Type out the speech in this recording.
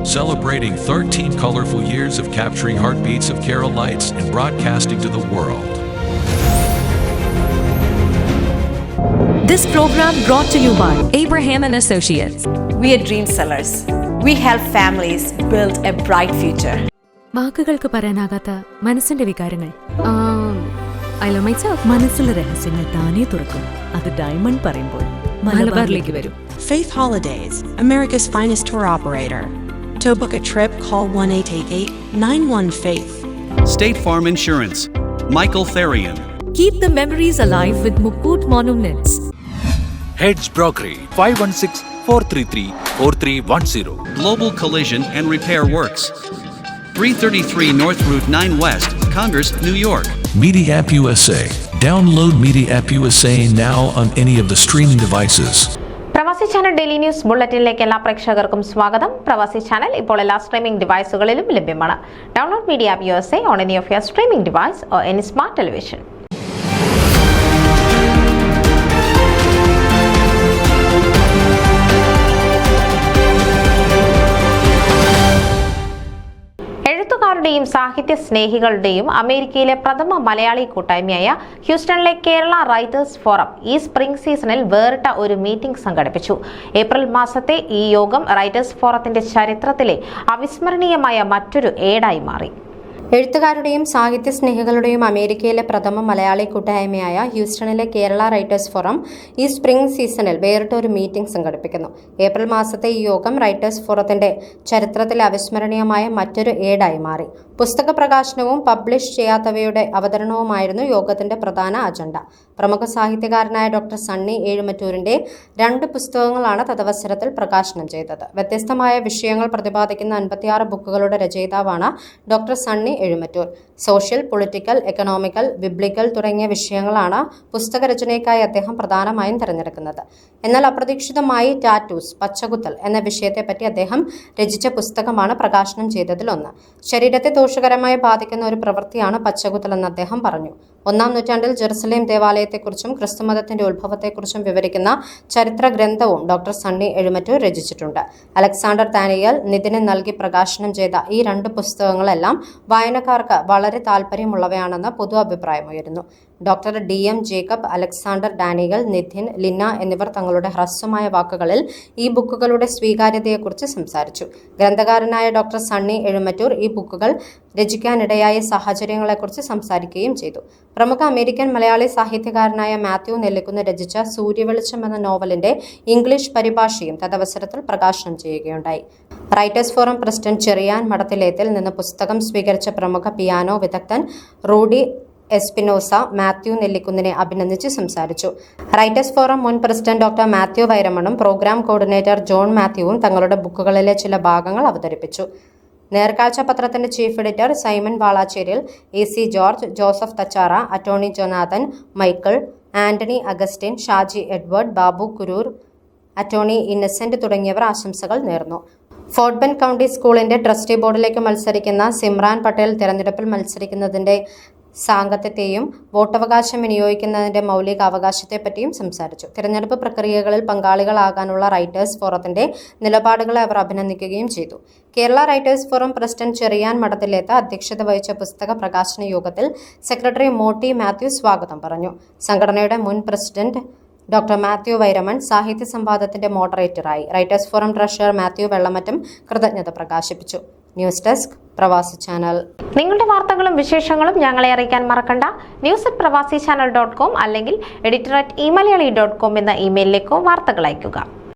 celebrating 13 colorful years of capturing heartbeats of Keralites and broadcasting to the world. This program brought to you by Abraham and Associates. We are dream sellers. We help families build a bright future. വാക്കുകൾക്ക് പറയാനാകാത്ത മനസ്സിന്റെ വികാരങ്ങൾ. I love myself. മനസ്സിലെ രഹസ്യങ്ങൾ താനേ തുറക്കും. അത് diamond പറയുമ്പോൾ മലബാറിലേക്ക് വരും. Faith Holidays, America's finest tour operator. To book a trip, call 1-888-91-FAITH. State Farm Insurance, Michael Therian. Keep the memories alive with Mukut Monuments. Heads Brokery 516-433-4310. Global Collision and Repair Works, 333 North Route 9 West, Congress, New York. Media App USA. Download Media App USA now on any of the streaming devices. പ്രവാസി channel daily news ബുള്ളറ്റിനിലേക്ക് എല്ലാ പ്രേക്ഷകർക്കും സ്വാഗതം. പ്രവാസി channel ഇപ്പോൾ എല്ലാ streaming ഡിവൈസുകളിലും ലഭ്യമാണ്. Download media app USA on any of your streaming device or any smart television. എഴുത്തുകാരുടെയും സാഹിത്യ സ്നേഹികളുടെയും അമേരിക്കയിലെ പ്രഥമ മലയാളി കൂട്ടായ്മയായ ഹ്യൂസ്റ്റണിലെ കേരള റൈറ്റേഴ്സ് ഫോറം ഈ സ്പ്രിംഗ് സീസണിൽ വേറിട്ട ഒരു മീറ്റിംഗ് സംഘടിപ്പിച്ചു. ഏപ്രിൽ മാസത്തെ ഈ യോഗം റൈറ്റേഴ്സ് ഫോറത്തിന്റെ ചരിത്രത്തിലെ അവിസ്മരണീയമായ മറ്റൊരു ഏടായി മാറി. എഴുത്തുകാരുടെയും സാഹിത്യ സ്നേഹികളുടെയും അമേരിക്കയിലെ പ്രഥമ മലയാളി കൂട്ടായ്മയായ ഹ്യൂസ്റ്റണിലെ കേരള റൈറ്റേഴ്സ് ഫോറം ഈ സ്പ്രിംഗ് സീസണിൽ വേറിട്ട ഒരു മീറ്റിംഗ് സംഘടിപ്പിക്കുന്നു. ഏപ്രിൽ മാസത്തെ ഈ യോഗം റൈറ്റേഴ്സ് ഫോറത്തിന്റെ ചരിത്രത്തിലെ അവിസ്മരണീയമായ മറ്റൊരു ഏടായി മാറി. പുസ്തക പ്രകാശനവും പബ്ലിഷ് ചെയ്യാത്തവയുടെ അവതരണവുമായിരുന്നു യോഗത്തിന്റെ പ്രധാന അജണ്ട. പ്രമുഖ സാഹിത്യകാരനായ ഡോക്ടർ സണ്ണി ഏഴുമറ്റൂരിന്റെ 2 പുസ്തകങ്ങളാണ് തദവസരത്തിൽ പ്രകാശനം ചെയ്തത്. വ്യത്യസ്തമായ വിഷയങ്ങൾ പ്രതിപാദിക്കുന്ന 56 ബുക്കുകളുടെ രചയിതാവാണ് doctor Sunny Ezhumattoor. Social, political, economical, biblical തുടങ്ങിയ വിഷയങ്ങളാണ് പുസ്തകരചനയ്ക്കായി അദ്ദേഹം പ്രധാനമായും തിരഞ്ഞെടുക്കുന്നത്. എന്നാൽ അപ്രതീക്ഷിതമായി ടാറ്റൂസ്, പച്ചകുത്തൽ എന്ന വിഷയത്തെപ്പറ്റി അദ്ദേഹം രചിച്ച പുസ്തകമാണ് പ്രകാശനം ചെയ്തതിലൊന്ന്. ശരീരത്തെ ദോഷകരമായി ബാധിക്കുന്ന ഒരു പ്രവൃത്തിയാണ് പച്ചകുത്തൽ എന്ന് അദ്ദേഹം പറഞ്ഞു. 1-ാം നൂറ്റാണ്ടിൽ ജെറുസലേം ദേവാലയത്തെക്കുറിച്ചും ക്രിസ്തുമതത്തിന്റെ ഉത്ഭവത്തെക്കുറിച്ചും വിവരിക്കുന്ന ചരിത്ര ഗ്രന്ഥവും ഡോക്ടർ സണ്ണി എഴുമറ്റൂർ രചിച്ചിട്ടുണ്ട്. അലക്സാണ്ടർ ഡാനിയൽ നിതിന് നൽകി പ്രകാശനം ചെയ്ത ഈ 2 പുസ്തകങ്ങളെല്ലാം വായനക്കാർക്ക് വളരെ താല്പര്യമുള്ളവയാണെന്ന് പൊതു അഭിപ്രായമുയരുന്നു. Doctor DM Jacob, Alexander Daniel, Nithin, Linna എന്നിവർ തങ്ങളുടെ ഹ്രസ്വമായ വാക്കുകളിൽ ഈ ബുക്കുകളുടെ സ്വീകാര്യതയെക്കുറിച്ച് സംസാരിച്ചു. ഗ്രന്ഥകാരനായ ഡോക്ടർ സണ്ണി എഴുമറ്റൂർ ഈ ബുക്കുകൾ രചിക്കാനിടയായ സാഹചര്യങ്ങളെക്കുറിച്ച് സംസാരിക്കുകയും ചെയ്തു. പ്രമുഖ അമേരിക്കൻ മലയാളി സാഹിത്യകാരനായ മാത്യു നെല്ലിക്കുന്ന് രചിച്ച സൂര്യവെളിച്ചം എന്ന നോവലിന്റെ ഇംഗ്ലീഷ് പരിഭാഷയും തദവസരത്തിൽ പ്രകാശനം ചെയ്യുകയുണ്ടായി. റൈറ്റേഴ്സ് ഫോറം പ്രസിഡന്റ് ചെറിയാൻ മഠത്തിലേത്തിൽ നിന്ന് പുസ്തകം സ്വീകരിച്ച പ്രമുഖ പിയാനോ വിദഗ്ധൻ റൂഡി എസ്പിനോസ മാത്യു നെല്ലിക്കുന്നിനെ അഭിനന്ദിച്ച് സംസാരിച്ചു. റൈറ്റേഴ്സ് ഫോറം മുൻ പ്രസിഡന്റ് ഡോക്ടർ മാത്യു വൈരമണും പ്രോഗ്രാം കോർഡിനേറ്റർ ജോൺ മാത്യുവും തങ്ങളുടെ ബുക്കുകളിലെ ചില ഭാഗങ്ങൾ അവതരിപ്പിച്ചു. നേർക്കാഴ്ച പത്രത്തിന്റെ chief editor Simon Valacheril, AC George, Joseph Thachara, attorney Jonathan Michael, Antony Augustine, Shaji Edward, Babu Kurur, attorney Innocent തുടങ്ങിയവർ ആശംസകൾ നേർന്നു. ഫോർട്ട് ബെൻഡ് കൗണ്ടി സ്കൂളിന്റെ ട്രസ്റ്റി ബോർഡിലേക്ക് മത്സരിക്കുന്ന സിമ്രാൻ പട്ടേൽ തിരഞ്ഞെടുപ്പിൽ മത്സരിക്കുന്നതിന്റെ സാങ്കത്യത്തെയും വോട്ടവകാശം വിനിയോഗിക്കുന്നതിന്റെ മൗലിക അവകാശത്തെപ്പറ്റിയും സംസാരിച്ചു. തിരഞ്ഞെടുപ്പ് പ്രക്രിയകളിൽ പങ്കാളികളാകാനുള്ള റൈറ്റേഴ്സ് ഫോറത്തിന്റെ നിലപാടുകളെ അവർ അഭിനന്ദിക്കുകയും ചെയ്തു. Kerala writers forum president Cherian Madathilethu അധ്യക്ഷത വഹിച്ച പുസ്തക പ്രകാശന യോഗത്തിൽ സെക്രട്ടറി മോട്ടി മാത്യു സ്വാഗതം പറഞ്ഞു. സംഘടനയുടെ മുൻ പ്രസിഡന്റ് ഡോക്ടർ മാത്യു വൈരമൺ സാഹിത്യ സംവാദത്തിന്റെ മോഡറേറ്ററായി. Writers forum treasurer Mathew Vellamattom കൃതജ്ഞത പ്രകാശിപ്പിച്ചു. News desk, Pravasi channel. നിങ്ങളുടെ വാർത്തകളും വിശേഷങ്ങളും ഞങ്ങളെ അറിയിക്കാൻ മറക്കണ്ട. news@pravasichannel.com അല്ലെങ്കിൽ editor@eMalayali.com എന്ന ഇമെയിലിലേക്കോ വാർത്തകൾ അയയ്ക്കുക.